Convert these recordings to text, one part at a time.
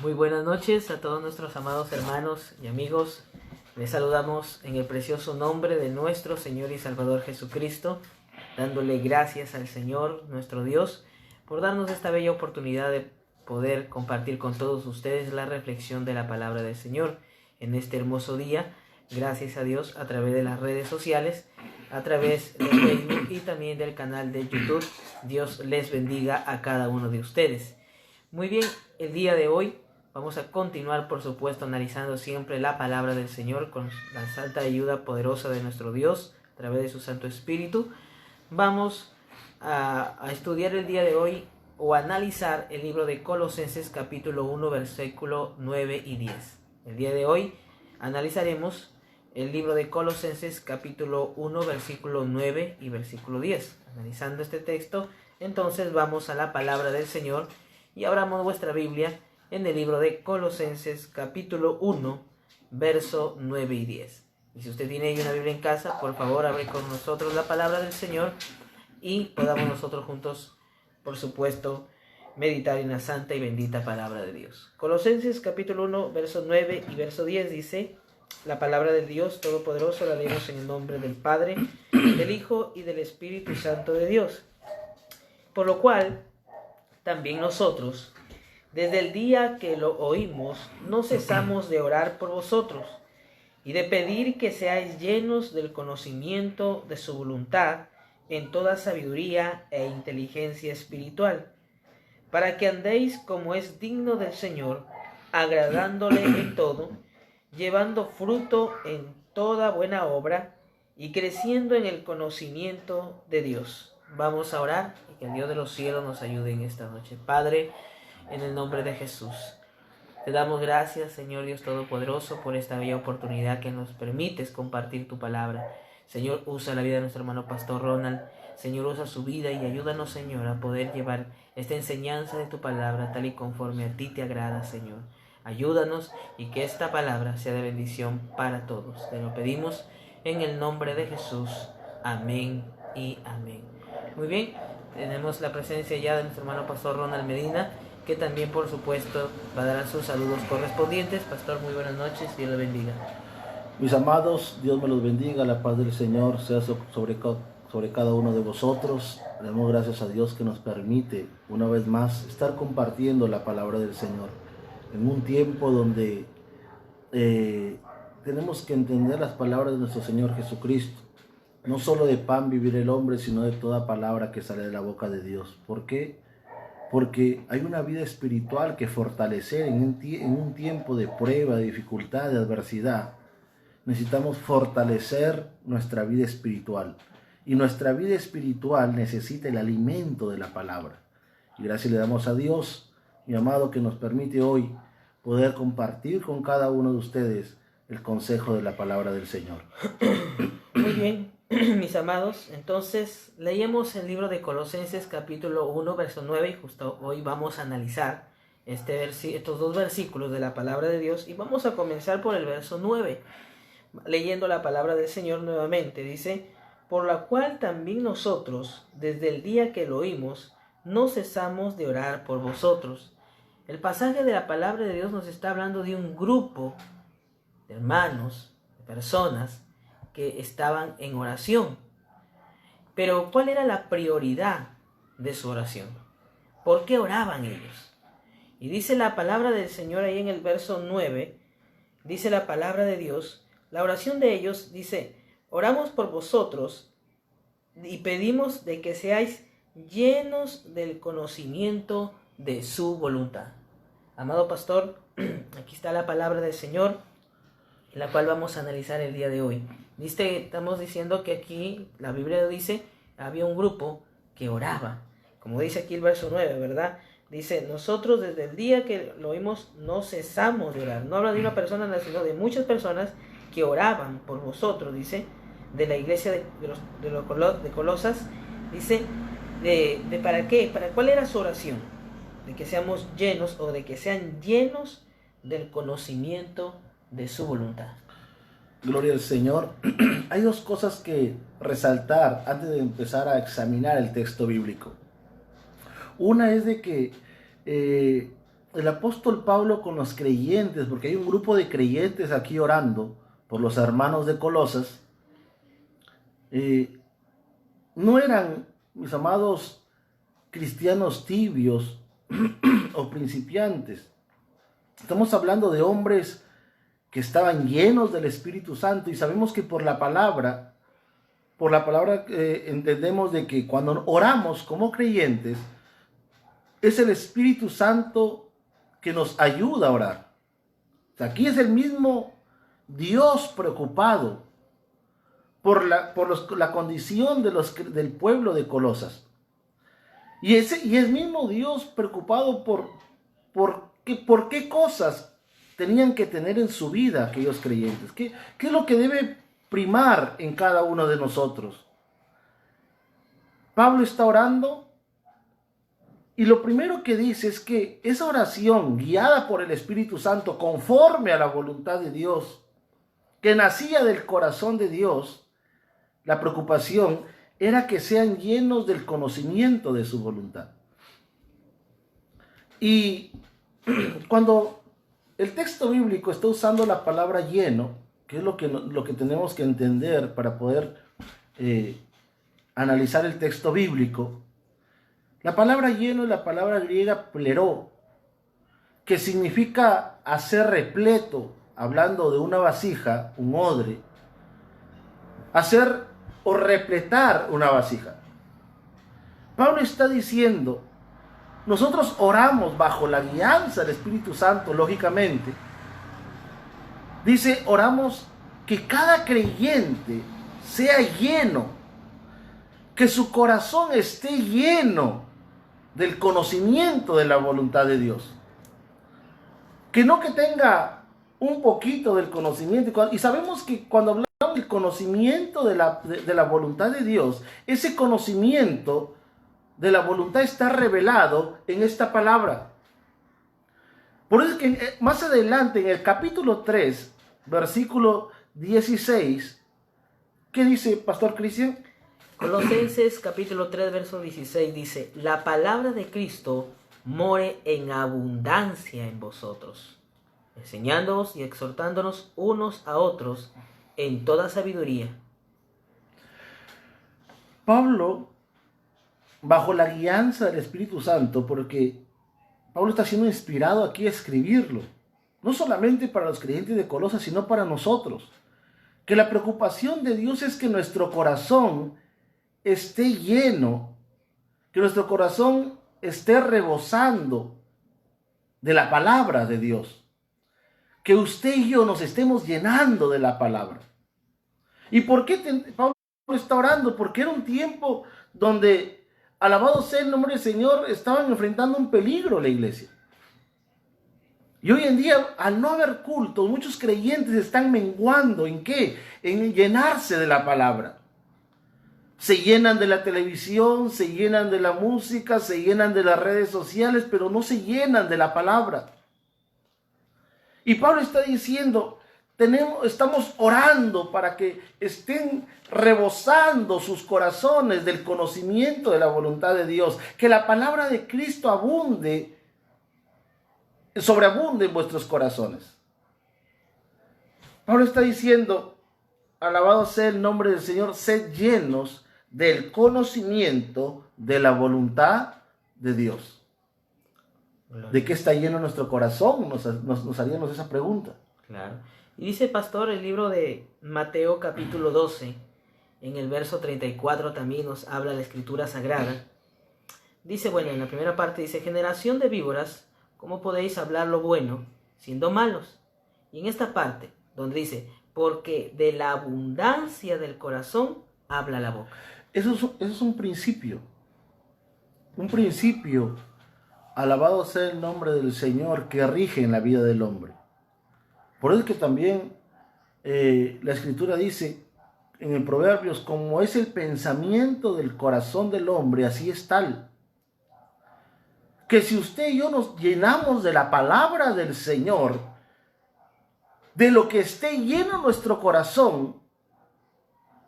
Muy buenas noches a todos nuestros amados hermanos y amigos. Les saludamos en el precioso nombre de nuestro Señor y Salvador Jesucristo, dándole gracias al Señor, nuestro Dios, por darnos esta bella oportunidad de poder compartir con todos ustedes la reflexión de la palabra del Señor en este hermoso día. Gracias a Dios a través de las redes sociales, a través de Facebook y también del canal de YouTube. Dios les bendiga a cada uno de ustedes. Muy bien, el día de hoy vamos a continuar, por supuesto, analizando siempre la palabra del Señor con la santa ayuda poderosa de nuestro Dios a través de su Santo Espíritu. Vamos a estudiar el día de hoy o analizar el libro de Colosenses capítulo 1, versículo 9 y 10. El día de hoy analizaremos el libro de Colosenses capítulo 1, versículo 9 y versículo 10. Analizando este texto, entonces vamos a la palabra del Señor y abramos vuestra Biblia en el libro de Colosenses capítulo 1, verso 9 y 10. Y si usted tiene ahí una Biblia en casa, por favor abre con nosotros la palabra del Señor y podamos nosotros juntos, por supuesto, meditar en la santa y bendita palabra de Dios. Colosenses capítulo 1, verso 9 y verso 10 dice: la palabra del Dios Todopoderoso la leemos en el nombre del Padre, del Hijo y del Espíritu Santo de Dios. Por lo cual, también nosotros, desde el día que lo oímos, no cesamos de orar por vosotros y de pedir que seáis llenos del conocimiento de su voluntad en toda sabiduría e inteligencia espiritual, para que andéis como es digno del Señor, agradándole en todo, llevando fruto en toda buena obra y creciendo en el conocimiento de Dios. Vamos a orar y que el Dios de los cielos nos ayude en esta noche. Padre, en el nombre de Jesús, te damos gracias, Señor Dios Todopoderoso, por esta bella oportunidad que nos permites compartir tu palabra. Señor, usa la vida de nuestro hermano Pastor Ronald. Señor, usa su vida y ayúdanos, Señor, a poder llevar esta enseñanza de tu palabra tal y conforme a ti te agrada, Señor. Ayúdanos y que esta palabra sea de bendición para todos. Te lo pedimos en el nombre de Jesús. Amén y amén. Muy bien, tenemos la presencia ya de nuestro hermano Pastor Ronald Medina, que también, por supuesto, va a dar sus saludos correspondientes. Pastor, muy buenas noches, Dios le bendiga. Mis amados, Dios me los bendiga, la paz del Señor sea sobre cada uno de vosotros. Le damos gracias a Dios que nos permite una vez más estar compartiendo la palabra del Señor en un tiempo donde tenemos que entender las palabras de nuestro Señor Jesucristo. No solo de pan vivir el hombre, sino de toda palabra que sale de la boca de Dios. ¿Por qué? Porque hay una vida espiritual que fortalecer en un tiempo de prueba, de dificultad, de adversidad. Necesitamos fortalecer nuestra vida espiritual. Y nuestra vida espiritual necesita el alimento de la palabra. Y gracias le damos a Dios, mi amado, que nos permite hoy poder compartir con cada uno de ustedes el consejo de la palabra del Señor. Muy bien, mis amados, entonces leíamos el libro de Colosenses capítulo 1, verso 9, y justo hoy vamos a analizar estos dos versículos de la palabra de Dios, y vamos a comenzar por el verso 9, leyendo la palabra del Señor nuevamente. Dice: por la cual también nosotros, desde el día que lo oímos, no cesamos de orar por vosotros. El pasaje de la palabra de Dios nos está hablando de un grupo de hermanos, de personas que estaban en oración. Pero ¿cuál era la prioridad de su oración? ¿Por qué oraban ellos? Y dice la palabra del Señor ahí en el verso 9, dice la palabra de Dios, la oración de ellos dice: oramos por vosotros y pedimos de que seáis llenos del conocimiento de su voluntad. Amado pastor, aquí está la palabra del Señor, la cual vamos a analizar el día de hoy. Estamos diciendo que aquí la Biblia dice había un grupo que oraba, como dice aquí el verso 9, ¿verdad? Dice: nosotros desde el día que lo oímos no cesamos de orar. No habla de una persona, sino de muchas personas que oraban por vosotros, dice, de la iglesia de Colosas. Dice, ¿para qué? ¿Cuál era su oración? De que seamos llenos, o de que sean llenos del conocimiento de su voluntad. Gloria al Señor. Hay dos cosas que resaltar antes de empezar a examinar el texto bíblico. Una es de que el apóstol Pablo con los creyentes, porque hay un grupo de creyentes aquí orando por los hermanos de Colosas, no eran, mis amados, cristianos tibios o principiantes. Estamos hablando de hombres que estaban llenos del Espíritu Santo, y sabemos que por la palabra entendemos de que cuando oramos como creyentes, es el Espíritu Santo que nos ayuda a orar. O sea, aquí es el mismo Dios preocupado por la condición del pueblo de Colosas. Y es mismo Dios preocupado por qué cosas tenían que tener en su vida aquellos creyentes. ¿Qué es lo que debe primar en cada uno de nosotros? Pablo está orando, y lo primero que dice es que esa oración guiada por el Espíritu Santo, conforme a la voluntad de Dios, que nacía del corazón de Dios, la preocupación era que sean llenos del conocimiento de su voluntad. Y cuando el texto bíblico está usando la palabra lleno, que es lo que tenemos que entender para poder analizar el texto bíblico, la palabra lleno es la palabra griega pleró, que significa hacer repleto, hablando de una vasija, un odre, hacer o repletar una vasija. Pablo está diciendo, nosotros oramos bajo la guianza del Espíritu Santo, lógicamente. Dice, oramos que cada creyente sea lleno, que su corazón esté lleno del conocimiento de la voluntad de Dios. Que no que tenga un poquito del conocimiento. Y sabemos que cuando hablamos del conocimiento de la voluntad de Dios, ese conocimiento de la voluntad está revelado en esta palabra. Por eso es que más adelante, en el capítulo 3, versículo 16, ¿qué dice, Pastor Cristian? Colosenses capítulo 3, verso 16 dice: la palabra de Cristo more en abundancia en vosotros, enseñándoos y exhortándonos unos a otros en toda sabiduría. Pablo, bajo la guianza del Espíritu Santo, porque Pablo está siendo inspirado aquí a escribirlo, no solamente para los creyentes de Colosas, sino para nosotros, que la preocupación de Dios es que nuestro corazón esté lleno, que nuestro corazón esté rebosando de la palabra de Dios, que usted y yo nos estemos llenando de la palabra. ¿Y por qué Pablo está orando? Porque era un tiempo donde, alabado sea el nombre del Señor, estaban enfrentando un peligro la iglesia. Y hoy en día, al no haber culto, muchos creyentes están menguando. ¿En qué? En llenarse de la palabra. Se llenan de la televisión, se llenan de la música, se llenan de las redes sociales, pero no se llenan de la palabra. Y Pablo está diciendo, estamos orando para que estén rebosando sus corazones del conocimiento de la voluntad de Dios, que la palabra de Cristo sobreabunde en vuestros corazones. Pablo está diciendo, alabado sea el nombre del Señor, sed llenos del conocimiento de la voluntad de Dios. ¿De qué está lleno nuestro corazón? Nos haríamos esa pregunta. Claro. Y dice, pastor, el libro de Mateo capítulo 12, en el verso 34 también nos habla la Escritura Sagrada. Dice, bueno, en la primera parte dice, generación de víboras, ¿cómo podéis hablar lo bueno siendo malos? Y en esta parte, donde dice, porque de la abundancia del corazón habla la boca. Eso es un principio. Un principio, alabado sea el nombre del Señor, que rige en la vida del hombre. Por eso es que también la Escritura dice en el Proverbios, como es el pensamiento del corazón del hombre, así es tal. Que si usted y yo nos llenamos de la palabra del Señor, de lo que esté lleno nuestro corazón,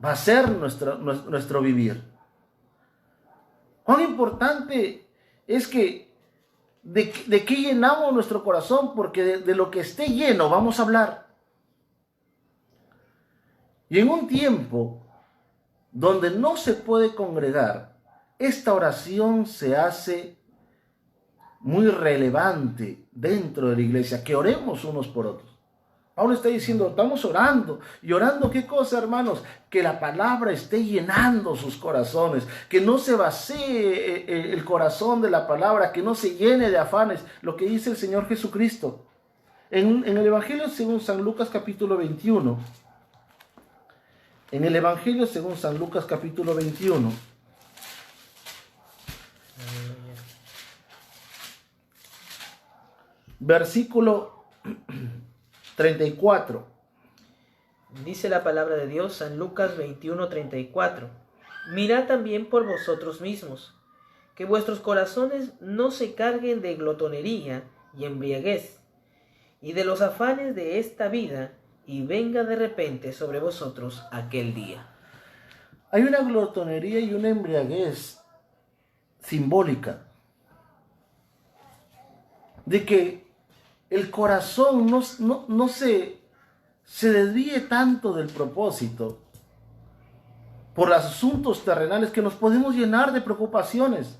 va a ser nuestro vivir. Cuán importante es que ¿De qué llenamos nuestro corazón? Porque de lo que esté lleno vamos a hablar. Y en un tiempo donde no se puede congregar, esta oración se hace muy relevante dentro de la iglesia, que oremos unos por otros. Pablo está diciendo, estamos orando. ¿Y orando qué cosa, hermanos? Que la palabra esté llenando sus corazones, que no se vacíe el corazón de la palabra, que no se llene de afanes, lo que dice el Señor Jesucristo. En el Evangelio según San Lucas capítulo 21, en el Evangelio según San Lucas capítulo 21, versículo 34. Dice la palabra de Dios, San Lucas 21:34. Mirad también por vosotros mismos, que vuestros corazones no se carguen de glotonería y embriaguez, y de los afanes de esta vida, y venga de repente sobre vosotros aquel día. Hay una glotonería y una embriaguez simbólica de que el corazón no se desvíe tanto del propósito por los asuntos terrenales, que nos podemos llenar de preocupaciones.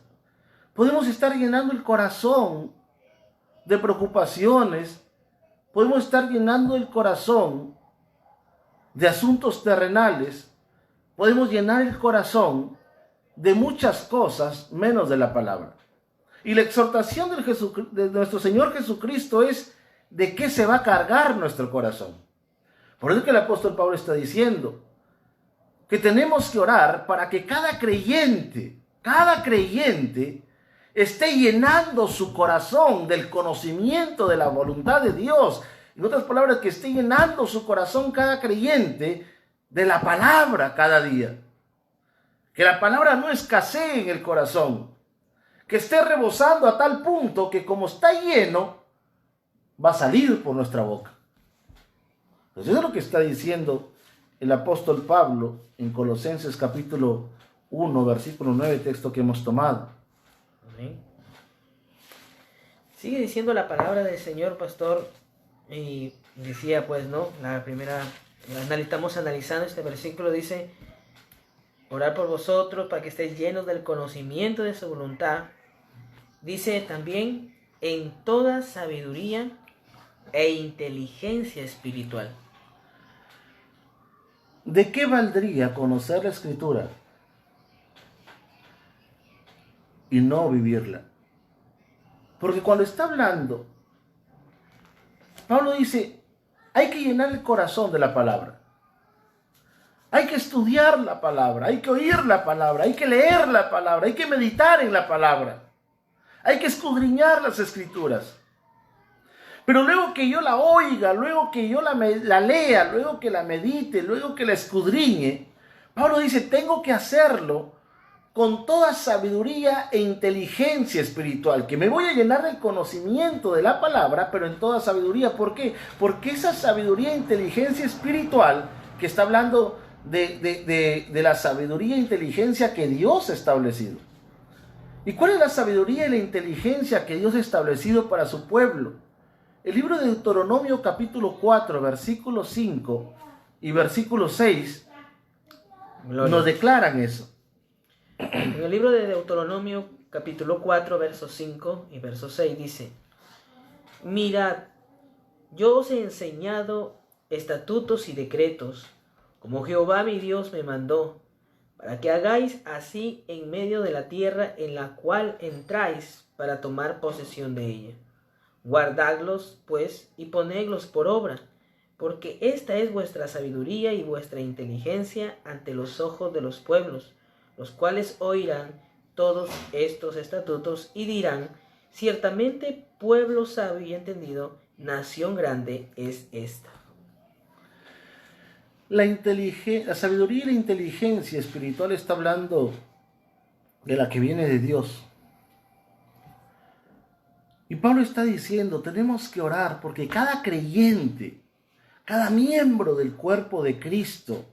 Podemos estar llenando el corazón de preocupaciones, podemos estar llenando el corazón de asuntos terrenales, podemos llenar el corazón de muchas cosas menos de la palabra. Y la exhortación de nuestro Señor Jesucristo es de qué se va a cargar nuestro corazón. Por eso que el apóstol Pablo está diciendo que tenemos que orar para que cada creyente esté llenando su corazón del conocimiento de la voluntad de Dios. En otras palabras, que esté llenando su corazón cada creyente de la palabra cada día. Que la palabra no escasee en el corazón. Que esté rebosando a tal punto que como está lleno, va a salir por nuestra boca. Pues eso es lo que está diciendo el apóstol Pablo en Colosenses capítulo 1, versículo 9, texto que hemos tomado. Amén. Sigue diciendo la palabra del Señor, pastor, y decía, pues, ¿no? Estamos analizando este versículo, dice, orar por vosotros para que estéis llenos del conocimiento de su voluntad. Dice también, en toda sabiduría e inteligencia espiritual. ¿De qué valdría conocer la Escritura y no vivirla? Porque cuando está hablando, Pablo dice, hay que llenar el corazón de la palabra. Hay que estudiar la palabra, hay que oír la palabra, hay que leer la palabra, hay que meditar en la palabra. Hay que escudriñar las Escrituras. Pero luego que yo la oiga, luego que yo la lea, luego que la medite, luego que la escudriñe, Pablo dice, tengo que hacerlo con toda sabiduría e inteligencia espiritual, que me voy a llenar del conocimiento de la palabra, pero en toda sabiduría. ¿Por qué? Porque esa sabiduría e inteligencia espiritual, que está hablando de la sabiduría e inteligencia que Dios ha establecido. ¿Y cuál es la sabiduría y la inteligencia que Dios ha establecido para su pueblo? El libro de Deuteronomio capítulo 4, versículo 5 y versículo 6 nos declaran eso. En el libro de Deuteronomio capítulo 4, versos 5 y verso 6 dice, mirad, yo os he enseñado estatutos y decretos, como Jehová mi Dios me mandó, para que hagáis así en medio de la tierra en la cual entráis para tomar posesión de ella. Guardadlos, pues, y ponedlos por obra, porque esta es vuestra sabiduría y vuestra inteligencia ante los ojos de los pueblos, los cuales oirán todos estos estatutos y dirán, ciertamente pueblo sabio y entendido, nación grande es esta. La sabiduría y la inteligencia espiritual está hablando de la que viene de Dios. Y Pablo está diciendo, tenemos que orar porque cada creyente, cada miembro del cuerpo de Cristo,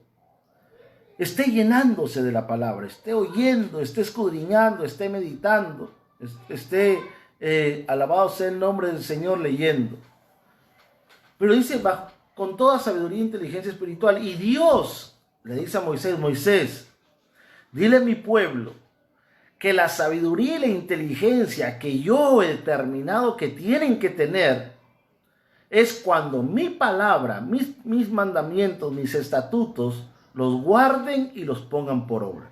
esté llenándose de la palabra, esté oyendo, esté escudriñando, esté meditando, esté alabado sea el nombre del Señor, leyendo. Pero dice, con toda sabiduría e inteligencia espiritual. Y Dios le dice a Moisés, Moisés, dile a mi pueblo que la sabiduría y la inteligencia que yo he determinado que tienen que tener es cuando mi palabra, mis mandamientos, mis estatutos, los guarden y los pongan por obra.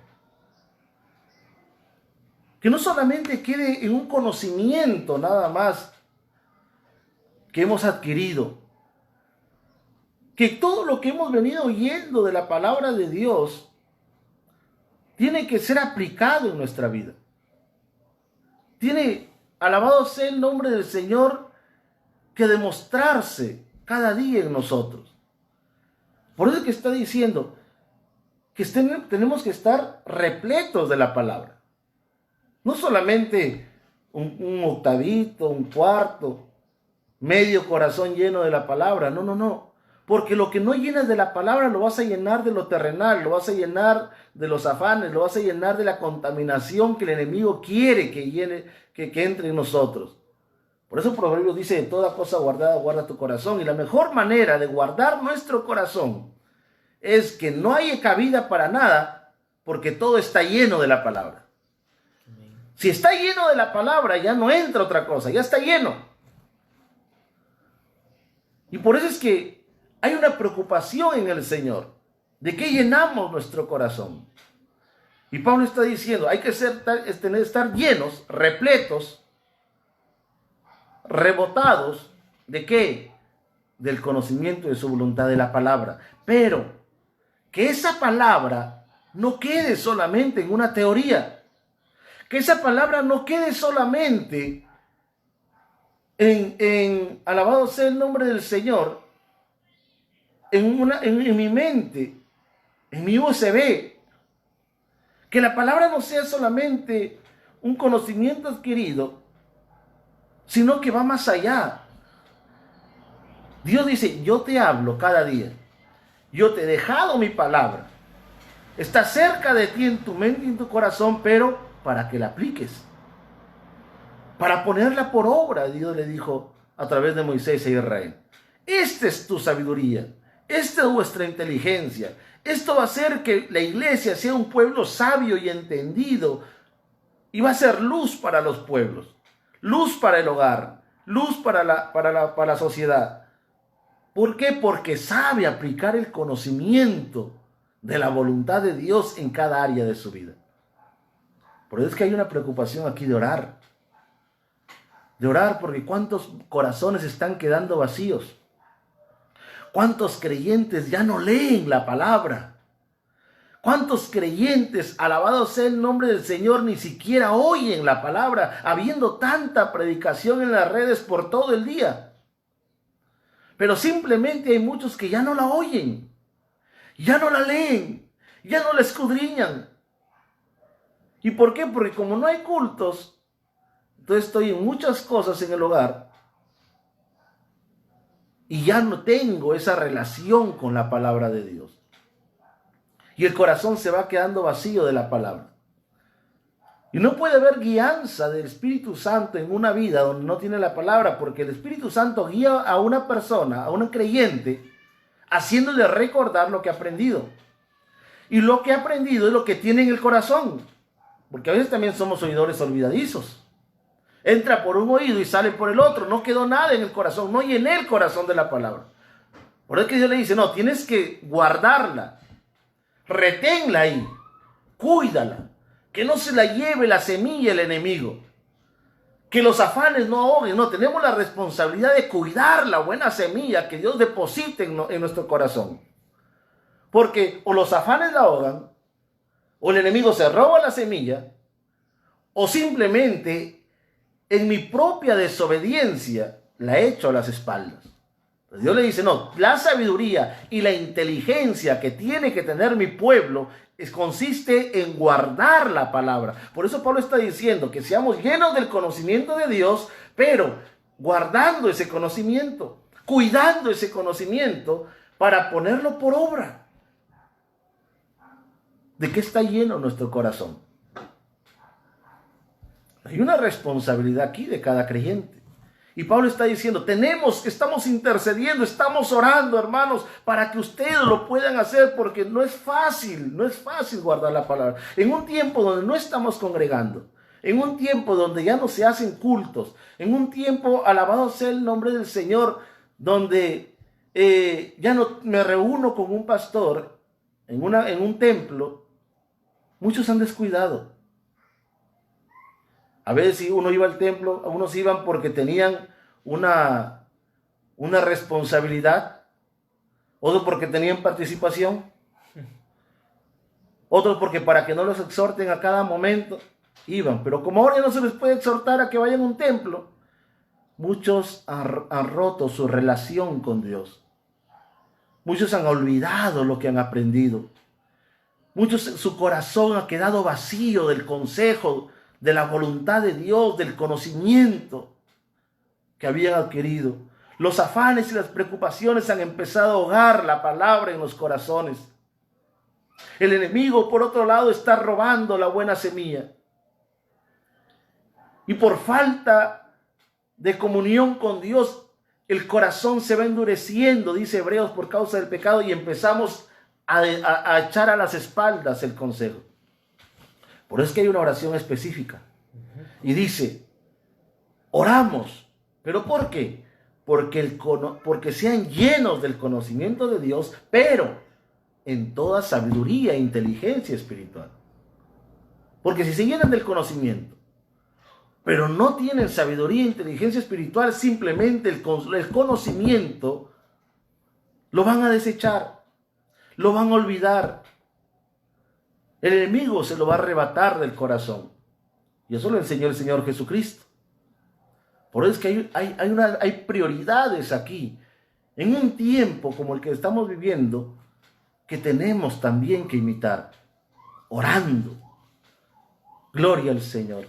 Que no solamente quede en un conocimiento nada más que hemos adquirido, que todo lo que hemos venido oyendo de la palabra de Dios tiene que ser aplicado en nuestra vida. Tiene, alabado sea el nombre del Señor, que demostrarse cada día en nosotros. Por eso es que está diciendo que tenemos que estar repletos de la palabra. No solamente un octavito, un cuarto, medio corazón lleno de la palabra. No, no, no. Porque lo que no llenas de la palabra lo vas a llenar de lo terrenal, lo vas a llenar de los afanes, lo vas a llenar de la contaminación que el enemigo quiere que entre en nosotros. Por eso Proverbios dice, en toda cosa guardada, guarda tu corazón. Y la mejor manera de guardar nuestro corazón es que no haya cabida para nada, porque todo está lleno de la palabra. Si está lleno de la palabra, ya no entra otra cosa, ya está lleno. Y por eso es que hay una preocupación en el Señor, de que llenamos nuestro corazón. Y Pablo está diciendo, hay que estar llenos, repletos, rebotados, ¿de qué? Del conocimiento de su voluntad, de la palabra. Pero que esa palabra no quede solamente en una teoría. Que esa palabra no quede solamente en alabado sea el nombre del Señor, en mi mente, en mi USB. Que la palabra no sea solamente un conocimiento adquirido, sino que va más allá. Dios dice, yo te hablo cada día. Yo te he dejado mi palabra. Está cerca de ti en tu mente y en tu corazón, pero para que la apliques. Para ponerla por obra, Dios le dijo a través de Moisés a Israel. Esta es tu sabiduría. Esta es vuestra inteligencia. Esto va a hacer que la iglesia sea un pueblo sabio y entendido. Y va a ser luz para los pueblos. Luz para el hogar. Luz para la sociedad. ¿Por qué? Porque sabe aplicar el conocimiento de la voluntad de Dios en cada área de su vida. Por eso es que hay una preocupación aquí de orar. De orar porque cuántos corazones están quedando vacíos. ¿Cuántos creyentes ya no leen la palabra? ¿Cuántos creyentes, alabado sea el nombre del Señor, ni siquiera oyen la palabra, habiendo tanta predicación en las redes por todo el día? Pero simplemente hay muchos que ya no la oyen, ya no la leen, ya no la escudriñan. ¿Y por qué? Porque como no hay cultos, entonces estoy en muchas cosas en el hogar y ya no tengo esa relación con la palabra de Dios. Y el corazón se va quedando vacío de la palabra. Y no puede haber guianza del Espíritu Santo en una vida donde no tiene la palabra, porque el Espíritu Santo guía a una persona, a un creyente, haciéndole recordar lo que ha aprendido. Y lo que ha aprendido es lo que tiene en el corazón. Porque a veces también somos oidores olvidadizos. Entra por un oído y sale por el otro. No quedó nada en el corazón. No llené el corazón de la palabra. Por eso que Dios le dice, no, tienes que guardarla. Reténla ahí. Cuídala. Que no se la lleve la semilla el enemigo. Que los afanes no ahoguen. No, tenemos la responsabilidad de cuidar la buena semilla que Dios deposite en nuestro corazón. Porque o los afanes la ahogan, o el enemigo se roba la semilla, o simplemente en mi propia desobediencia la echo a las espaldas. Dios le dice, no, la sabiduría y la inteligencia que tiene que tener mi pueblo consiste en guardar la palabra. Por eso Pablo está diciendo que seamos llenos del conocimiento de Dios, pero guardando ese conocimiento, cuidando ese conocimiento para ponerlo por obra. ¿De qué está lleno nuestro corazón? Hay una responsabilidad aquí de cada creyente. Y Pablo está diciendo, estamos intercediendo, estamos orando, hermanos, para que ustedes lo puedan hacer, porque no es fácil guardar la palabra. En un tiempo donde no estamos congregando, en un tiempo donde ya no se hacen cultos, en un tiempo, alabado sea el nombre del Señor, donde ya no me reúno con un pastor en un templo, muchos han descuidado. A veces si uno iba al templo, algunos iban porque tenían una responsabilidad, otros porque tenían participación, otros porque para que no los exhorten a cada momento, iban. Pero como ahora ya no se les puede exhortar a que vayan a un templo, muchos han roto su relación con Dios. Muchos han olvidado lo que han aprendido. Muchos, su corazón ha quedado vacío del consejo, de la voluntad de Dios, del conocimiento que habían adquirido. Los afanes y las preocupaciones han empezado a ahogar la palabra en los corazones. El enemigo, por otro lado, está robando la buena semilla. Y por falta de comunión con Dios, el corazón se va endureciendo, dice Hebreos, por causa del pecado, y empezamos a echar a las espaldas el consejo. Por eso es que hay una oración específica. Y dice, oramos. ¿Pero por qué? Porque sean llenos del conocimiento de Dios, pero en toda sabiduría e inteligencia espiritual. Porque si se llenan del conocimiento, pero no tienen sabiduría e inteligencia espiritual, simplemente el conocimiento lo van a desechar, lo van a olvidar. El enemigo se lo va a arrebatar del corazón. Y eso lo enseñó el Señor Jesucristo. Por eso es que hay prioridades aquí. En un tiempo como el que estamos viviendo, que tenemos también que imitar. Orando. Gloria al Señor.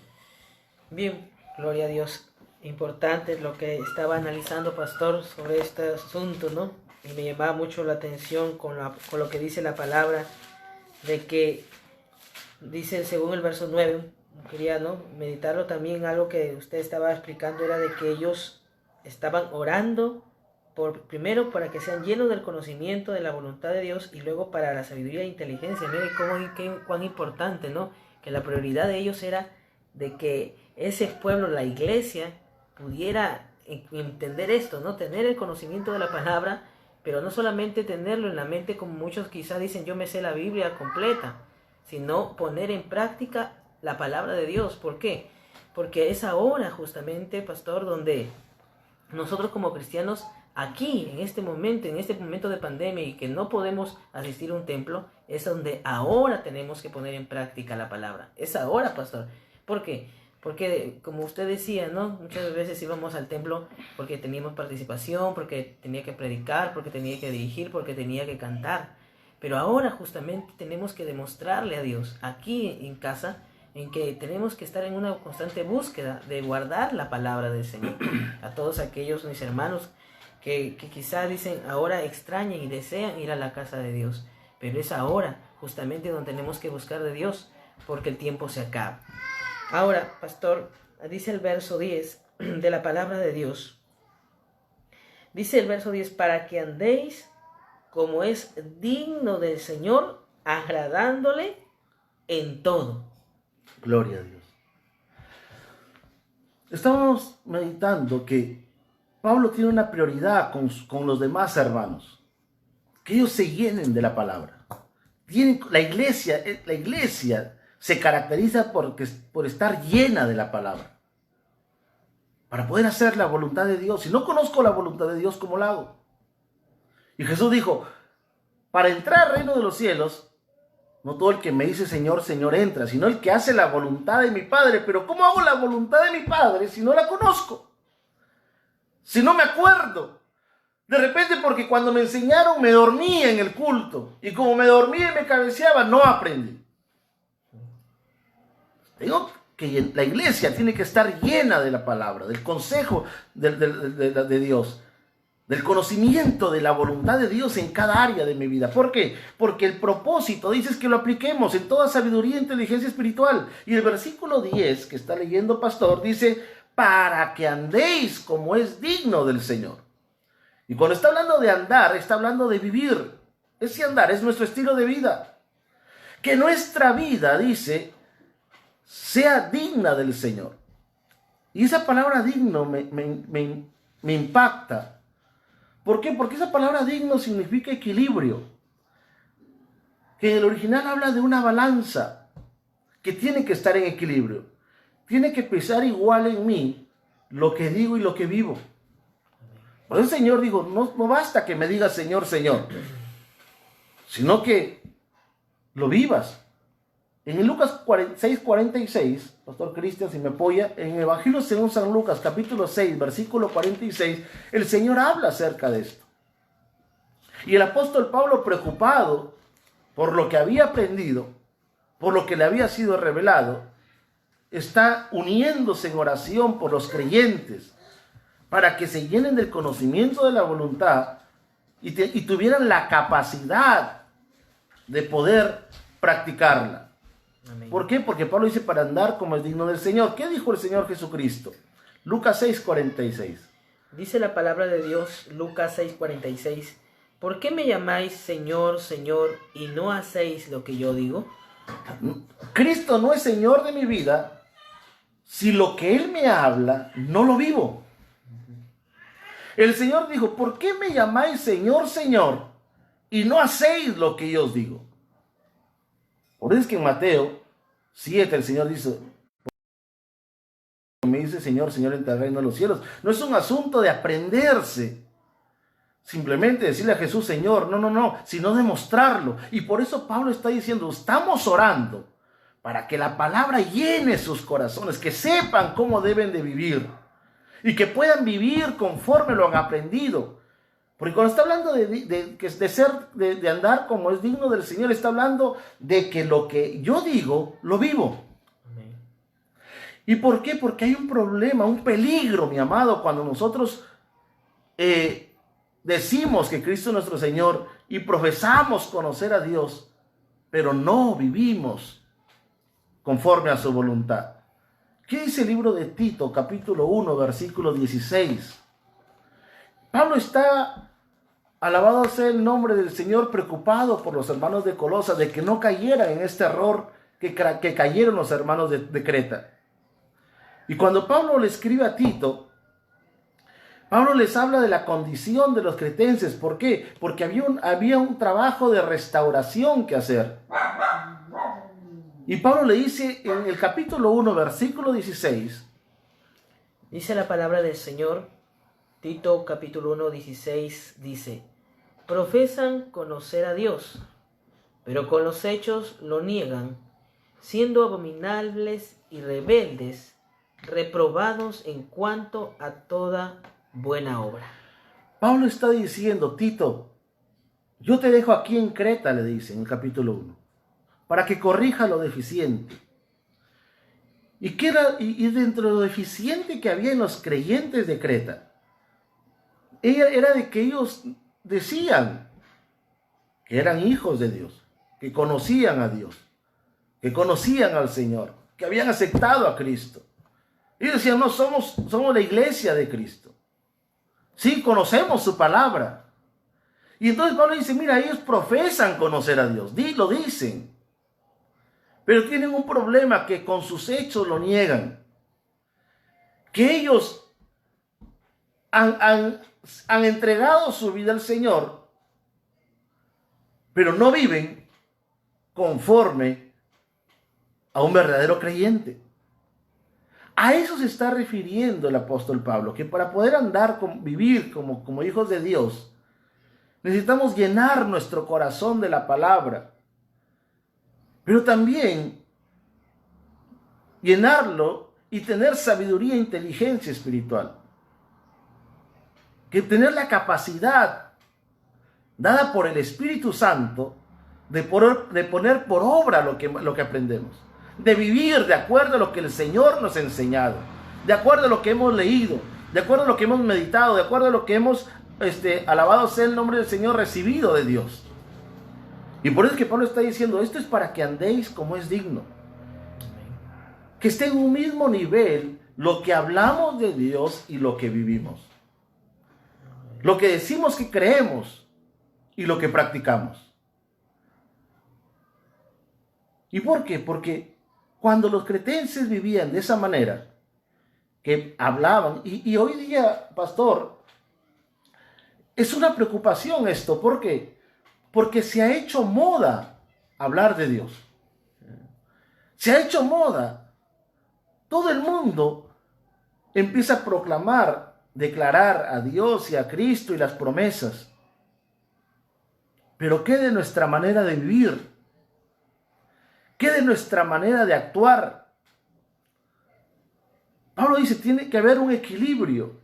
Bien, gloria a Dios. Importante lo que estaba analizando, pastor, sobre este asunto, ¿no? Y me llamaba mucho la atención con lo que dice la palabra, de que dice, según el verso 9, quería, ¿no?, meditarlo también. Algo que usted estaba explicando era de que ellos estaban orando primero para que sean llenos del conocimiento de la voluntad de Dios, y luego para la sabiduría e inteligencia. Mire cuán importante, ¿no? Que la prioridad de ellos era de que ese pueblo, la iglesia, pudiera entender esto, ¿no? Tener el conocimiento de la palabra, pero no solamente tenerlo en la mente, como muchos quizás dicen, yo me sé la Biblia completa, sino poner en práctica la palabra de Dios. ¿Por qué? Porque es ahora justamente, pastor, donde nosotros como cristianos, aquí, en este momento de pandemia, y que no podemos asistir a un templo, es donde ahora tenemos que poner en práctica la palabra. Es ahora, pastor. ¿Por qué? Porque, como usted decía, ¿no?, muchas veces íbamos al templo porque teníamos participación, porque tenía que predicar, porque tenía que dirigir, porque tenía que cantar. Pero ahora justamente tenemos que demostrarle a Dios, aquí en casa, en que tenemos que estar en una constante búsqueda de guardar la palabra del Señor. A todos aquellos, mis hermanos, que quizá dicen, ahora extrañan y desean ir a la casa de Dios. Pero es ahora justamente donde tenemos que buscar de Dios, porque el tiempo se acaba. Ahora, pastor, dice el verso 10 de la palabra de Dios. Dice el verso 10, para que andéis como es digno del Señor, agradándole en todo. Gloria a Dios. Estamos meditando que Pablo tiene una prioridad con los demás hermanos. Que ellos se llenen de la palabra. La iglesia se caracteriza por estar llena de la palabra. Para poder hacer la voluntad de Dios. Si no conozco la voluntad de Dios, ¿cómo la hago? Y Jesús dijo, para entrar al reino de los cielos, no todo el que me dice Señor, Señor entra, sino el que hace la voluntad de mi Padre. Pero ¿cómo hago la voluntad de mi Padre si no la conozco? Si no me acuerdo. De repente, porque cuando me enseñaron me dormía en el culto. Y como me dormía y me cabeceaba, no aprendí. Digo que la iglesia tiene que estar llena de la palabra, del consejo de Dios. del conocimiento de la voluntad de Dios en cada área de mi vida. ¿Por qué? Porque el propósito, dices, que lo apliquemos en toda sabiduría e inteligencia espiritual. Y el versículo 10 que está leyendo Pastor dice, para que andéis como es digno del Señor. Y cuando está hablando de andar, está hablando de vivir. Ese andar es nuestro estilo de vida. Que nuestra vida, dice, sea digna del Señor. Y esa palabra digno me impacta. ¿Por qué? Porque esa palabra digno significa equilibrio. Que en el original habla de una balanza que tiene que estar en equilibrio. Tiene que pesar igual en mí lo que digo y lo que vivo. Por eso el Señor dijo, no basta que me digas Señor, Señor, sino que lo vivas. En el Lucas 6:46, Pastor Cristian, si me apoya, en el Evangelio según San Lucas, capítulo 6, versículo 46, el Señor habla acerca de esto. Y el apóstol Pablo, preocupado por lo que había aprendido, por lo que le había sido revelado, está uniéndose en oración por los creyentes, para que se llenen del conocimiento de la voluntad y tuvieran la capacidad de poder practicarla. Amén. ¿Por qué? Porque Pablo dice para andar como es digno del Señor. ¿Qué dijo el Señor Jesucristo? Lucas 6:46. Dice la palabra de Dios, Lucas 6:46. ¿Por qué me llamáis Señor, Señor, y no hacéis lo que yo digo? Cristo no es Señor de mi vida si lo que Él me habla no lo vivo. El Señor dijo, ¿por qué me llamáis Señor, Señor, y no hacéis lo que yo os digo? Por eso es que en Mateo 7 el Señor dice, me dice Señor, Señor, en el reino de los cielos. No es un asunto de aprenderse, simplemente decirle a Jesús, Señor, no, sino demostrarlo. Y por eso Pablo está diciendo, estamos orando para que la palabra llene sus corazones, que sepan cómo deben de vivir y que puedan vivir conforme lo han aprendido. Porque cuando está hablando de andar como es digno del Señor, está hablando de que lo que yo digo, lo vivo. Amén. ¿Y por qué? Porque hay un problema, un peligro, mi amado, cuando nosotros decimos que Cristo es nuestro Señor y profesamos conocer a Dios, pero no vivimos conforme a su voluntad. ¿Qué dice el libro de Tito, capítulo 1, versículo 16? Pablo está, alabado sea el nombre del Señor, preocupado por los hermanos de Colosas, de que no cayeran en este error que cayeron los hermanos de Creta. Y cuando Pablo le escribe a Tito, Pablo les habla de la condición de los cretenses. ¿Por qué? Porque había un trabajo de restauración que hacer. Y Pablo le dice en el capítulo 1, versículo 16. Dice la palabra del Señor, Tito capítulo 1, 16 dice, profesan conocer a Dios, pero con los hechos lo niegan, siendo abominables y rebeldes, reprobados en cuanto a toda buena obra. Pablo está diciendo, Tito, yo te dejo aquí en Creta, le dice en el capítulo 1, para que corrija lo deficiente. Y dentro de lo deficiente que había en los creyentes de Creta, era de que ellos decían que eran hijos de Dios, que conocían a Dios, que conocían al Señor, que habían aceptado a Cristo. Ellos decían, no, somos la iglesia de Cristo. Sí, conocemos su palabra. Y entonces Pablo dice, mira, ellos profesan conocer a Dios, lo dicen, pero tienen un problema que con sus hechos lo niegan. Que ellos han entregado su vida al Señor, pero no viven conforme a un verdadero creyente. A eso se está refiriendo el apóstol Pablo, que para poder vivir como hijos de Dios, necesitamos llenar nuestro corazón de la palabra, pero también llenarlo y tener sabiduría e inteligencia espiritual. Que tener la capacidad dada por el Espíritu Santo de poner por obra lo que aprendemos, de vivir de acuerdo a lo que el Señor nos ha enseñado, de acuerdo a lo que hemos leído, de acuerdo a lo que hemos meditado, de acuerdo a lo que hemos alabado sea el nombre del Señor, recibido de Dios. Y por eso es que Pablo está diciendo, esto es para que andéis como es digno. Que esté en un mismo nivel lo que hablamos de Dios y lo que vivimos. Lo que decimos que creemos y lo que practicamos. ¿Y por qué? Porque cuando los cretenses vivían de esa manera, que hablaban, y hoy día, pastor, es una preocupación esto. ¿Por qué? Porque se ha hecho moda hablar de Dios. Se ha hecho moda. Todo el mundo empieza a proclamar, declarar a Dios y a Cristo y las promesas. Pero ¿qué de nuestra manera de vivir? ¿Qué de nuestra manera de actuar? Pablo dice, tiene que haber un equilibrio.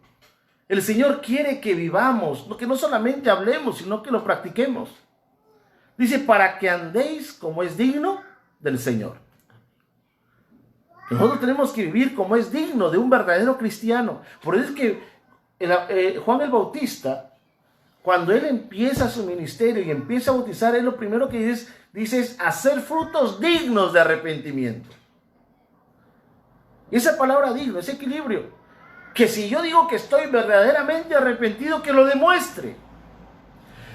El Señor quiere que vivamos, que no solamente hablemos, sino que lo practiquemos. Dice, para que andéis como es digno del Señor. Nosotros tenemos que vivir como es digno de un verdadero cristiano. Por eso es que Juan el Bautista, cuando él empieza su ministerio y empieza a bautizar, él lo primero que dice es hacer frutos dignos de arrepentimiento. Y esa palabra digno, ese equilibrio, que si yo digo que estoy verdaderamente arrepentido, que lo demuestre.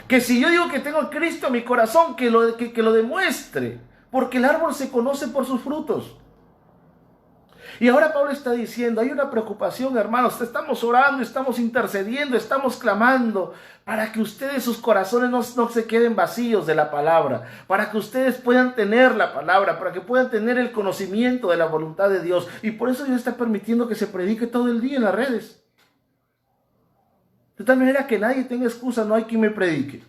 Que si yo digo que tengo a Cristo en mi corazón, que lo demuestre. Porque el árbol se conoce por sus frutos. Y ahora Pablo está diciendo, hay una preocupación, hermanos, estamos orando, estamos intercediendo, estamos clamando para que ustedes, sus corazones no se queden vacíos de la palabra, para que ustedes puedan tener la palabra, para que puedan tener el conocimiento de la voluntad de Dios. Y por eso Dios está permitiendo que se predique todo el día en las redes. De tal manera que nadie tenga excusa, no hay quien me predique.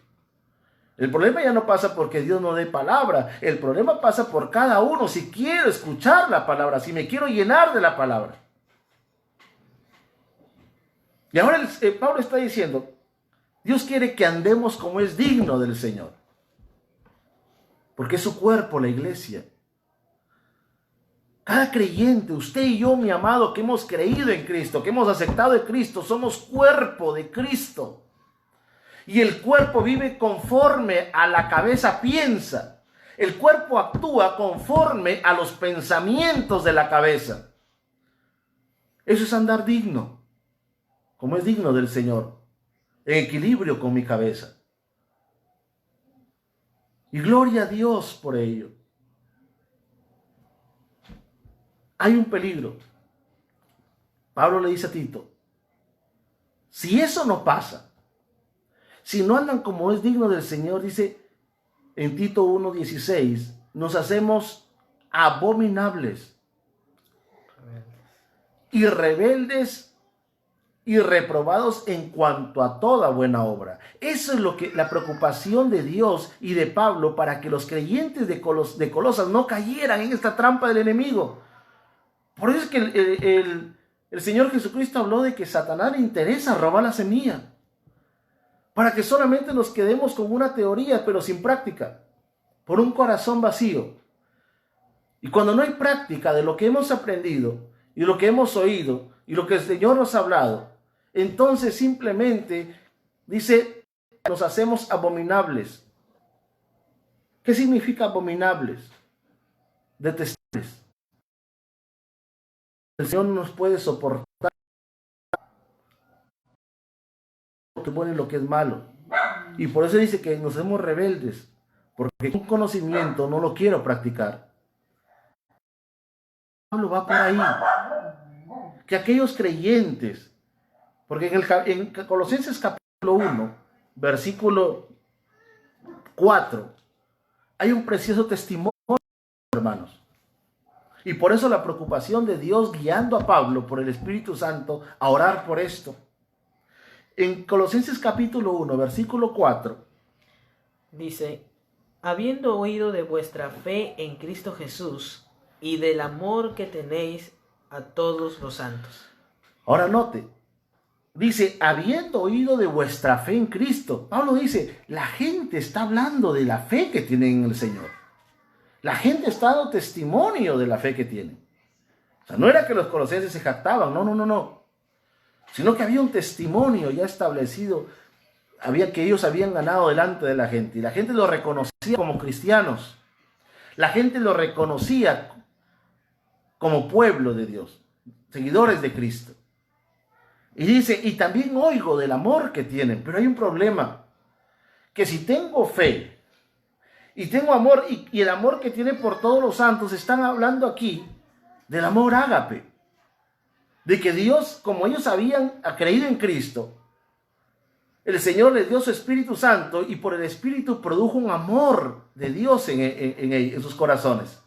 El problema ya no pasa porque Dios no dé palabra. El problema pasa por cada uno. Si quiero escuchar la palabra, si me quiero llenar de la palabra. Y ahora Pablo está diciendo, Dios quiere que andemos como es digno del Señor. Porque es su cuerpo, la iglesia. Cada creyente, usted y yo, mi amado, que hemos creído en Cristo, que hemos aceptado a Cristo, somos cuerpo de Cristo. Y el cuerpo vive conforme a la cabeza piensa. El cuerpo actúa conforme a los pensamientos de la cabeza. Eso es andar digno, como es digno del Señor, en equilibrio con mi cabeza. Y gloria a Dios por ello. Hay un peligro. Pablo le dice a Tito, si eso no pasa, si no andan como es digno del Señor, dice en Tito 1:16, nos hacemos abominables y rebeldes y reprobados en cuanto a toda buena obra. Eso es lo que la preocupación de Dios y de Pablo para que los creyentes de Colosas no cayeran en esta trampa del enemigo. Por eso es que el Señor Jesucristo habló de que Satanás le interesa robar la semilla, para que solamente nos quedemos con una teoría, pero sin práctica, por un corazón vacío. Y cuando no hay práctica de lo que hemos aprendido, y lo que hemos oído, y lo que el Señor nos ha hablado, entonces simplemente, dice, nos hacemos abominables. ¿Qué significa abominables? Detestables. El Señor no nos puede soportar lo que es bueno y lo que es malo. Y por eso dice que nos hacemos rebeldes, porque un conocimiento no lo quiero practicar. Pablo va por ahí. Que aquellos creyentes, porque en Colosenses capítulo 1, versículo 4, hay un precioso testimonio, hermanos. Y por eso la preocupación de Dios guiando a Pablo por el Espíritu Santo a orar por esto. En Colosenses capítulo 1, versículo 4. Dice, habiendo oído de vuestra fe en Cristo Jesús y del amor que tenéis a todos los santos. Ahora note, dice, habiendo oído de vuestra fe en Cristo. Pablo dice, la gente está hablando de la fe que tienen en el Señor. La gente está dando testimonio de la fe que tienen. O sea, no era que los colosenses se jactaban, no. Sino que había un testimonio ya establecido que ellos habían ganado delante de la gente. Y la gente los reconocía como cristianos. La gente los reconocía como pueblo de Dios, seguidores de Cristo. Y dice, y también oigo del amor que tienen, pero hay un problema, que si tengo fe y tengo amor, y el amor que tienen por todos los santos, están hablando aquí del amor ágape, de que Dios, como ellos habían creído en Cristo, el Señor les dio su Espíritu Santo y por el Espíritu produjo un amor de Dios en sus corazones.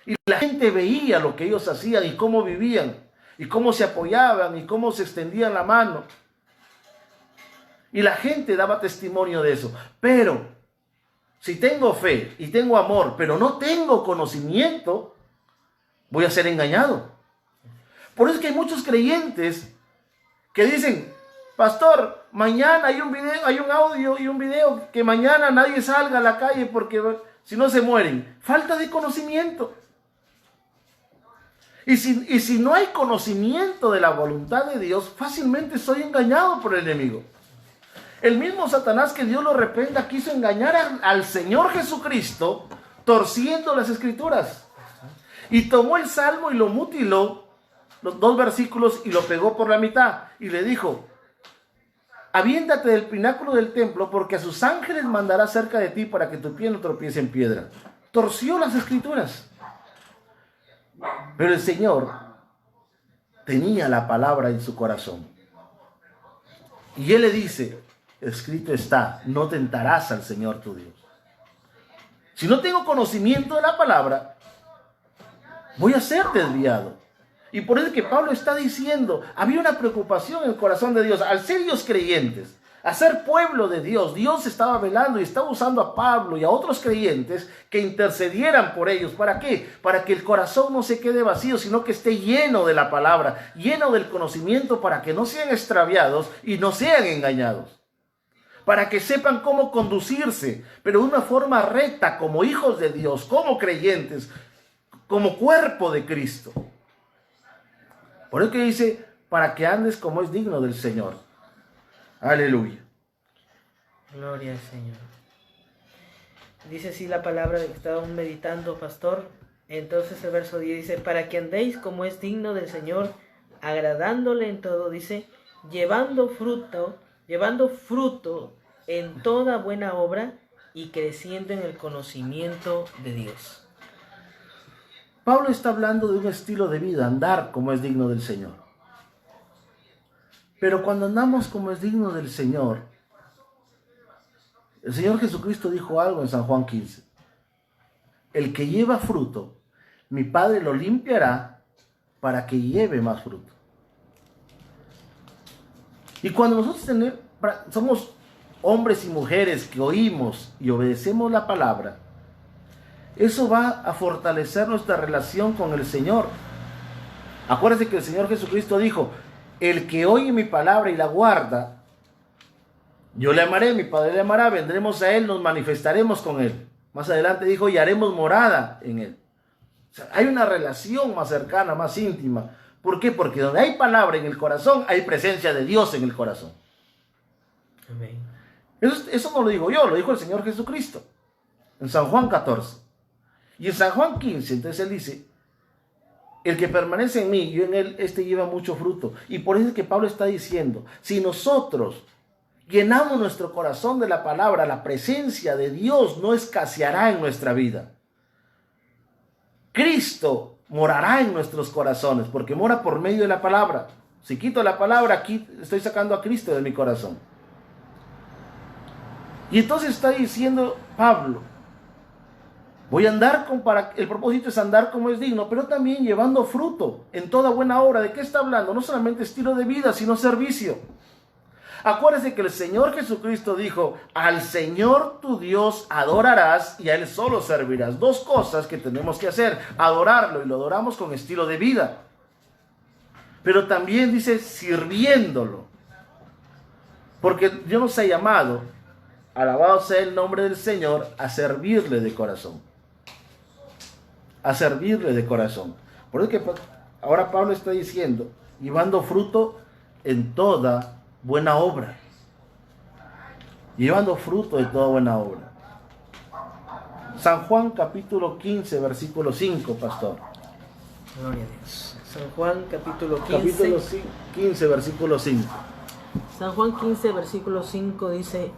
Y la gente veía lo que ellos hacían y cómo vivían, y cómo se apoyaban, y cómo se extendían la mano. Y la gente daba testimonio de eso. Pero, si tengo fe y tengo amor, pero no tengo conocimiento, voy a ser engañado. Por eso es que hay muchos creyentes que dicen, pastor, mañana hay un audio y un video, que mañana nadie salga a la calle porque si no se mueren. Falta de conocimiento. Y si no hay conocimiento de la voluntad de Dios, fácilmente soy engañado por el enemigo. El mismo Satanás, que Dios lo reprenda, quiso engañar al Señor Jesucristo torciendo las Escrituras. Y tomó el Salmo y lo mutiló, los 2 versículos, y lo pegó por la mitad. Y le dijo, aviéntate del pináculo del templo, porque a sus ángeles mandará cerca de ti para que tu pie no tropiece en piedra. Torció las Escrituras. Pero el Señor tenía la palabra en su corazón. Y Él le dice, escrito está, no tentarás al Señor tu Dios. Si no tengo conocimiento de la palabra, voy a ser desviado. Y por eso es que Pablo está diciendo, había una preocupación en el corazón de Dios. Al ser ellos creyentes, a ser pueblo de Dios, Dios estaba velando y estaba usando a Pablo y a otros creyentes que intercedieran por ellos. ¿Para qué? Para que el corazón no se quede vacío, sino que esté lleno de la palabra, lleno del conocimiento, para que no sean extraviados y no sean engañados. Para que sepan cómo conducirse, pero de una forma recta, como hijos de Dios, como creyentes, como cuerpo de Cristo. Por eso que dice, para que andes como es digno del Señor. Aleluya. Gloria al Señor. Dice así la palabra que estábamos meditando, pastor. Entonces el verso 10 dice, para que andéis como es digno del Señor, agradándole en todo, dice, llevando fruto en toda buena obra y creciendo en el conocimiento de Dios. Pablo está hablando de un estilo de vida, andar como es digno del Señor. Pero cuando andamos como es digno del Señor, el Señor Jesucristo dijo algo en San Juan 15. El que lleva fruto, mi Padre lo limpiará para que lleve más fruto. Y cuando nosotros somos hombres y mujeres que oímos y obedecemos la palabra, eso va a fortalecer nuestra relación con el Señor. Acuérdense que el Señor Jesucristo dijo, el que oye mi palabra y la guarda, yo le amaré, mi Padre le amará, vendremos a Él, nos manifestaremos con Él. Más adelante dijo, y haremos morada en Él. O sea, hay una relación más cercana, más íntima. ¿Por qué? Porque donde hay palabra en el corazón, hay presencia de Dios en el corazón. Amén. Eso no lo digo yo, lo dijo el Señor Jesucristo en San Juan 14. Y en San Juan 15, entonces Él dice, el que permanece en mí y yo en él, este lleva mucho fruto. Y por eso es que Pablo está diciendo, si nosotros llenamos nuestro corazón de la palabra, la presencia de Dios no escaseará en nuestra vida. Cristo morará en nuestros corazones, porque mora por medio de la palabra. Si quito la palabra, aquí estoy sacando a Cristo de mi corazón. Y entonces está diciendo Pablo, voy a andar el propósito es andar como es digno, pero también llevando fruto en toda buena obra. ¿De qué está hablando? No solamente estilo de vida, sino servicio. Acuérdense que el Señor Jesucristo dijo, al Señor tu Dios adorarás y a Él solo servirás. 2 cosas que tenemos que hacer, adorarlo, y lo adoramos con estilo de vida. Pero también dice sirviéndolo. Porque Dios nos ha llamado, alabado sea el nombre del Señor, a servirle de corazón. A servirle de corazón. Por eso que ahora Pablo está diciendo, llevando fruto en toda buena obra. llevando fruto de toda buena obra. San Juan capítulo 15, versículo 5, pastor. Gloria a Dios. San Juan capítulo 15. Capítulo 15, versículo 5. San Juan 15, versículo 5 dice: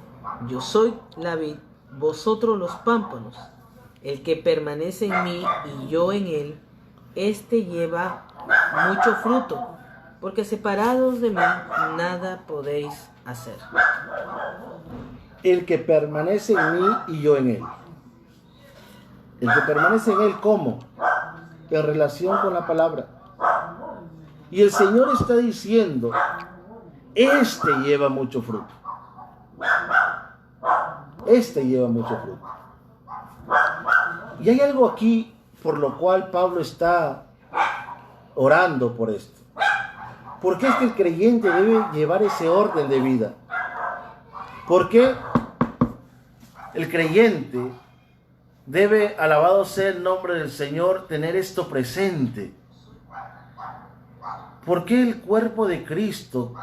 Yo soy la vid, vosotros los pámpanos. El que permanece en mí y yo en él, éste lleva mucho fruto, porque separados de mí nada podéis hacer. El que permanece en mí y yo en él. El que permanece en él, ¿cómo? En relación con la palabra. Y el Señor está diciendo, este lleva mucho fruto. Este lleva mucho fruto. Y hay algo aquí por lo cual Pablo está orando por esto. Porque es que el creyente debe llevar ese orden de vida. Porque el creyente debe, alabado sea el nombre del Señor, tener esto presente. Porque el cuerpo de Cristo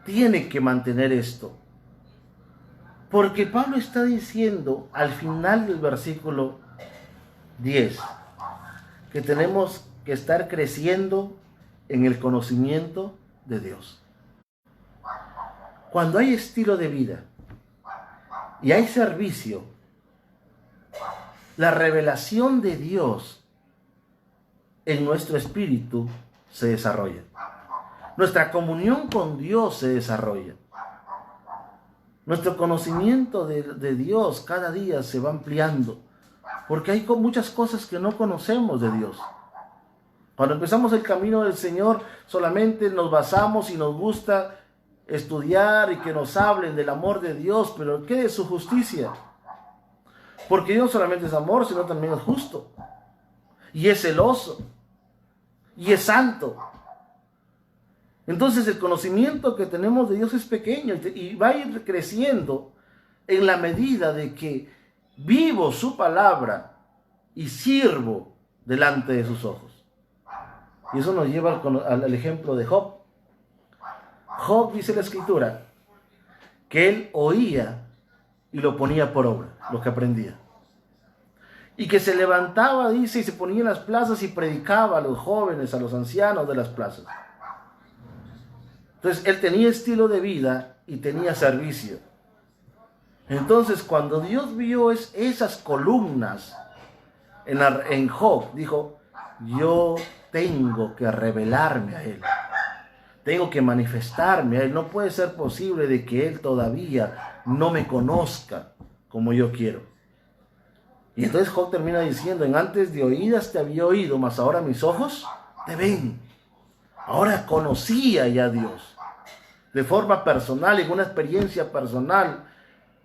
tiene que mantener esto. Porque Pablo está diciendo al final del versículo 10 que tenemos que estar creciendo en el conocimiento de Dios. Cuando hay estilo de vida y hay servicio, la revelación de Dios en nuestro espíritu se desarrolla. Nuestra comunión con Dios se desarrolla. Nuestro conocimiento de Dios cada día se va ampliando, porque hay muchas cosas que no conocemos de Dios. Cuando empezamos el camino del Señor, solamente nos basamos y nos gusta estudiar y que nos hablen del amor de Dios, pero ¿qué de su justicia? Porque Dios solamente es amor, sino también es justo, y es celoso, y es santo. Entonces el conocimiento que tenemos de Dios es pequeño y va a ir creciendo en la medida de que vivo su palabra y sirvo delante de sus ojos. Y eso nos lleva al ejemplo de Job. Job, dice la Escritura, que él oía y lo ponía por obra, lo que aprendía. Y que se levantaba, dice, y se ponía en las plazas y predicaba a los jóvenes, a los ancianos de las plazas. Entonces, él tenía estilo de vida y tenía servicio. Entonces, cuando Dios vio esas columnas en Job, dijo, yo tengo que revelarme a él. Tengo que manifestarme a él. No puede ser posible de que él todavía no me conozca como yo quiero. Y entonces Job termina diciendo, en antes de oídas te había oído, mas ahora mis ojos te ven. Ahora conocía ya a Dios de forma personal, en una experiencia personal,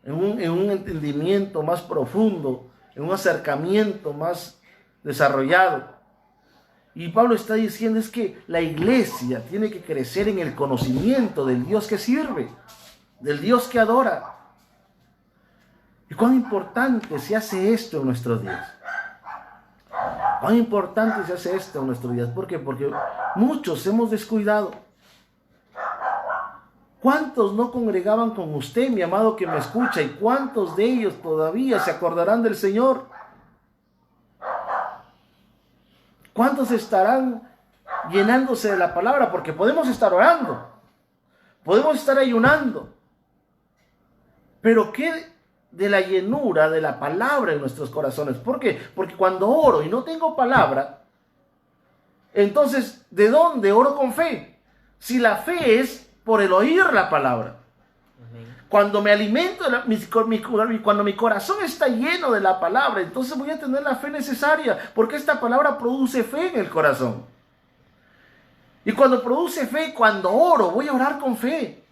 en un entendimiento más profundo, en un acercamiento más desarrollado. Y Pablo está diciendo es que la iglesia tiene que crecer en el conocimiento del Dios que sirve, del Dios que adora. ¿Y cuán importante se hace esto en nuestros días? ¿Cuán importante se hace esto en nuestros días? ¿Por qué? Porque muchos hemos descuidado. ¿Cuántos no congregaban con usted, mi amado que me escucha? ¿Y cuántos de ellos todavía se acordarán del Señor? ¿Cuántos estarán llenándose de la palabra? Porque podemos estar orando, podemos estar ayunando, pero ¿qué de la llenura de la palabra en nuestros corazones? ¿Por qué? Porque cuando oro y no tengo palabra, entonces, ¿de dónde oro con fe? Si la fe es por el oír la palabra. Cuando me alimento, cuando mi corazón está lleno de la palabra, entonces voy a tener la fe necesaria, porque esta palabra produce fe en el corazón. Y cuando produce fe, cuando oro, voy a orar con fe.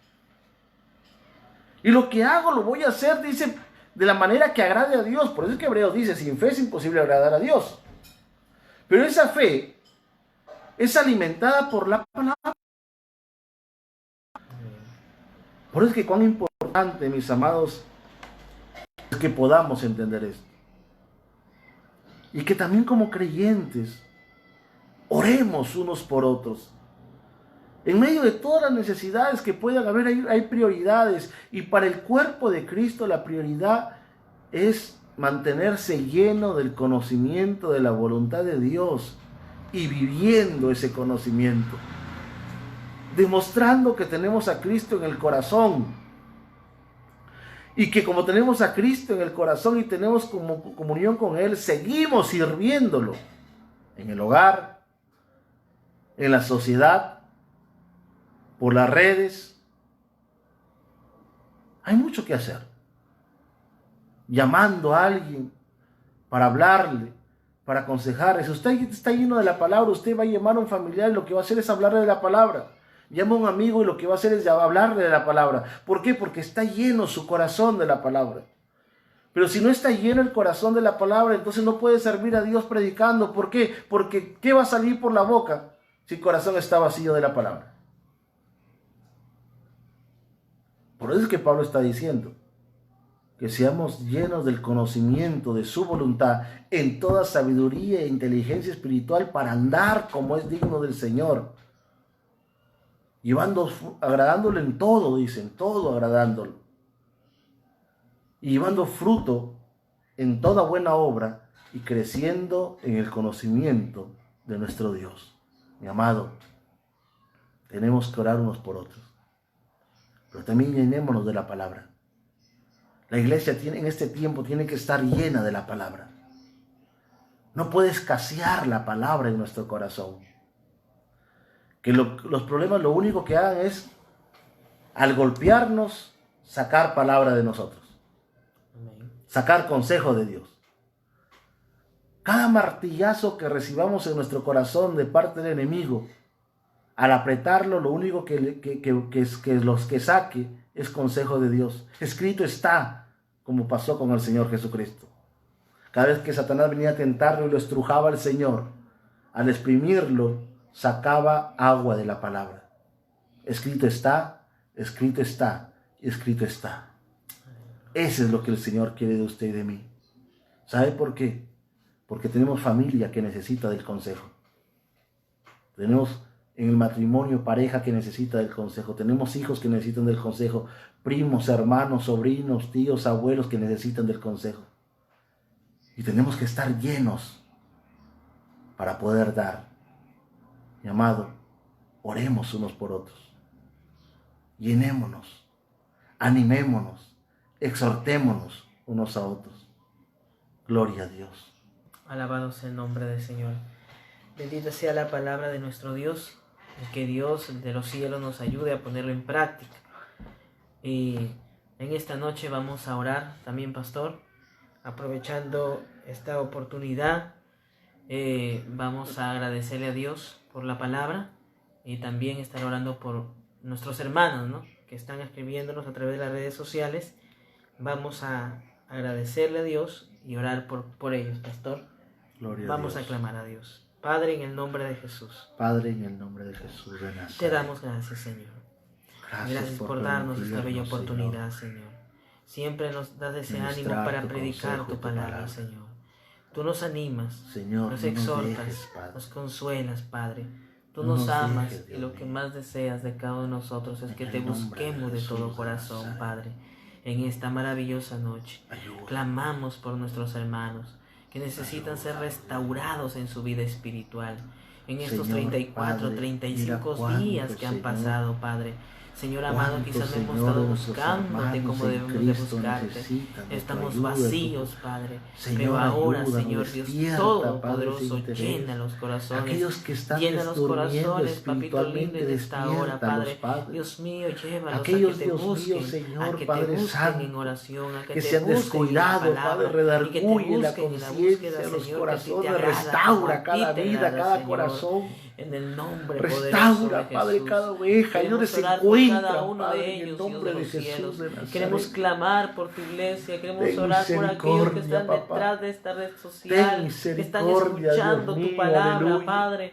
Y lo que hago lo voy a hacer, dice, de la manera que agrade a Dios. Por eso es que Hebreos dice, sin fe es imposible agradar a Dios. Pero esa fe es alimentada por la palabra. Por eso es que cuán importante, mis amados, es que podamos entender esto. Y que también como creyentes oremos unos por otros. En medio de todas las necesidades que puedan haber, hay prioridades. Y para el cuerpo de Cristo la prioridad es mantenerse lleno del conocimiento de la voluntad de Dios y viviendo ese conocimiento. Demostrando que tenemos a Cristo en el corazón. Y que como tenemos a Cristo en el corazón y tenemos comunión con Él, seguimos sirviéndolo. En el hogar, en la sociedad, por las redes. Hay mucho que hacer. Llamando a alguien para hablarle, para aconsejarle. Si usted está lleno de la palabra, usted va a llamar a un familiar y lo que va a hacer es hablarle de la palabra. Llama a un amigo y lo que va a hacer es hablarle de la palabra. ¿Por qué? Porque está lleno su corazón de la palabra. Pero si no está lleno el corazón de la palabra, entonces no puede servir a Dios predicando. ¿Por qué? Porque ¿qué va a salir por la boca si el corazón está vacío de la palabra? Por eso es que Pablo está diciendo que seamos llenos del conocimiento de su voluntad en toda sabiduría e inteligencia espiritual para andar como es digno del Señor. Agradándolo en todo, dicen, todo agradándolo. Y llevando fruto en toda buena obra y creciendo en el conocimiento de nuestro Dios. Mi amado, tenemos que orar unos por otros. Pero también llenémonos de la palabra. La iglesia en este tiempo tiene que estar llena de la palabra. No puede escasear la palabra en nuestro corazón. Que los problemas lo único que hagan es, al golpearnos, sacar palabra de nosotros. Sacar consejo de Dios. Cada martillazo que recibamos en nuestro corazón de parte del enemigo, al apretarlo, lo único que saque es consejo de Dios. Escrito está, como pasó con el Señor Jesucristo. Cada vez que Satanás venía a tentarlo y lo estrujaba al Señor, al exprimirlo, sacaba agua de la palabra. Escrito está, escrito está, escrito está. Eso es lo que el Señor quiere de usted y de mí. ¿Sabe por qué? Porque tenemos familia que necesita del consejo. Tenemos en el matrimonio pareja que necesita del consejo. Tenemos hijos que necesitan del consejo. Primos, hermanos, sobrinos, tíos, abuelos que necesitan del consejo. Y tenemos que estar llenos para poder dar. Mi amado, oremos unos por otros. Llenémonos. Animémonos. Exhortémonos unos a otros. Gloria a Dios. Alabado sea el nombre del Señor. Bendita sea la palabra de nuestro Dios. Y que Dios de los cielos nos ayude a ponerlo en práctica. Y en esta noche vamos a orar también, pastor. Aprovechando esta oportunidad, vamos a agradecerle a Dios por la palabra. Y también estar orando por nuestros hermanos, ¿no?, que están escribiéndonos a través de las redes sociales. Vamos a agradecerle a Dios y orar por ellos, pastor. Gloria Vamos a Dios. a clamar a Dios. Padre, en el nombre de Jesús. Padre, en el nombre de Jesús de Nazaret. Te damos gracias, Señor. Gracias por darnos esta bella oportunidad, Señor. Siempre nos das ese ánimo para predicar tu palabra, Señor. Tú nos animas, Señor, nos no exhortas, nos dejes, Padre. nos consuelas, Padre. Tú No nos nos amas dejes, y Dios lo que mío. más deseas de cada uno de nosotros es En que el te nombre de busquemos de Jesús todo de corazón, Nazaret. Padre. En esta maravillosa noche Ayúdanos. clamamos por nuestros hermanos que necesitan ser restaurados en su vida espiritual. En estos Señor, 34, Padre, 35 mira días cuánto, que han Señor, pasado, Padre. Señor amado, cuánto, quizás no hemos Señor, estado de nuestros buscándote hermanos como en debemos de Cristo buscarte. necesitan de tu Estamos ayuda, vacíos, Padre. Señor, Pero ahora, ayúdanos, Señor Dios despierta, Todopoderoso, Padre, ese interés. llena los corazones. Aquellos que están Llena los durmiendo corazones, papito lindo, espiritualmente, en esta hora, despiértalos, Padre. Padre. Dios mío, llévalos Aquellos, a que te Dios mío, busquen, Señor, a que Padre te busquen Santo, en oración, a que que te se han busquen descuidado, en la palabra, Padre, y que te redarguye la busquen en la conciencia búsqueda, de los Señor, que a ti te corazones, agrada, restaura como a ti cada te vida, agrada, cada Señor. corazón. En el nombre poderoso de Restaura, Jesús. Padre, cada oveja, y donde Queremos se orar por cada encuentra, uno Padre, de en el ellos, nombre Dios de de los cielos. Jesús de Nazaret. Queremos clamar por tu iglesia, queremos Ten orar por aquellos que misericordia, están papá. detrás de esta red Ten social, que están misericordia, escuchando Dios tu mío, palabra, aleluya. Padre,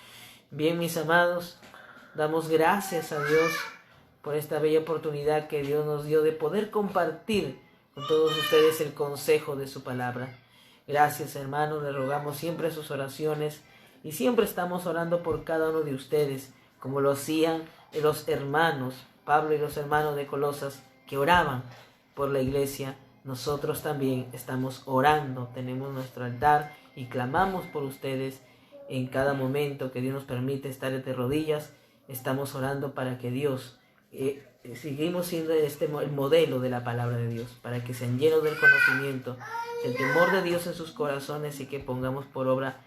Bien, mis amados, damos gracias a Dios por esta bella oportunidad que Dios nos dio de poder compartir con todos ustedes el consejo de su palabra. Gracias, hermanos, le rogamos siempre sus oraciones y siempre estamos orando por cada uno de ustedes, como lo hacían los hermanos, Pablo y los hermanos de Colosas, que oraban por la iglesia nosotros también estamos orando, tenemos nuestro altar y clamamos por ustedes en cada momento que Dios nos permite estar de rodillas. Estamos orando para que Dios, seguimos siendo el modelo de la palabra de Dios, para que sean llenos del conocimiento, del temor de Dios en sus corazones y que pongamos por obra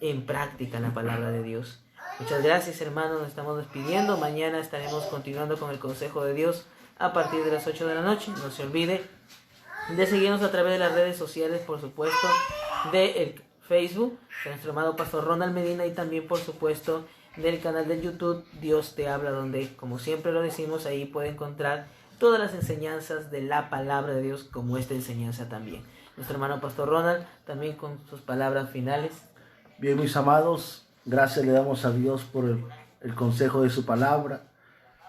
en práctica la palabra de Dios. Muchas gracias, hermanos, nos estamos despidiendo. Mañana estaremos continuando con el consejo de Dios a partir de las 8 de la noche. No se olvide de seguirnos a través de las redes sociales, por supuesto, de Facebook, de nuestro amado Pastor Ronald Medina, y también, por supuesto, del canal de YouTube Dios te habla, donde, como siempre lo decimos, ahí puede encontrar todas las enseñanzas de la palabra de Dios, como esta enseñanza también. Nuestro hermano Pastor Ronald, también con sus palabras finales. Bien, mis amados, gracias le damos a Dios por el consejo de su palabra.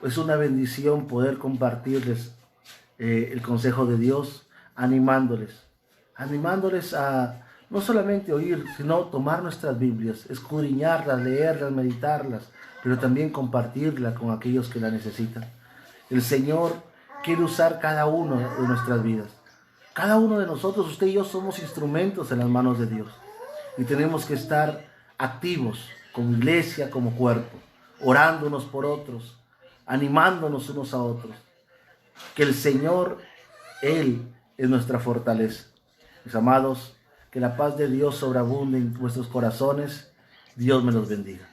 Es una bendición poder compartirles el consejo de Dios, animándoles a no solamente oír, sino tomar nuestras Biblias, escudriñarlas, leerlas, meditarlas, pero también compartirla con aquellos que la necesitan. El Señor quiere usar cada uno de nuestras vidas. Cada uno de nosotros, usted y yo, somos instrumentos en las manos de Dios. Y tenemos que estar activos como iglesia, como cuerpo, orando unos por otros, animándonos unos a otros. Que el Señor, Él es nuestra fortaleza. Mis amados, que la paz de Dios sobreabunde en vuestros corazones. Dios me los bendiga.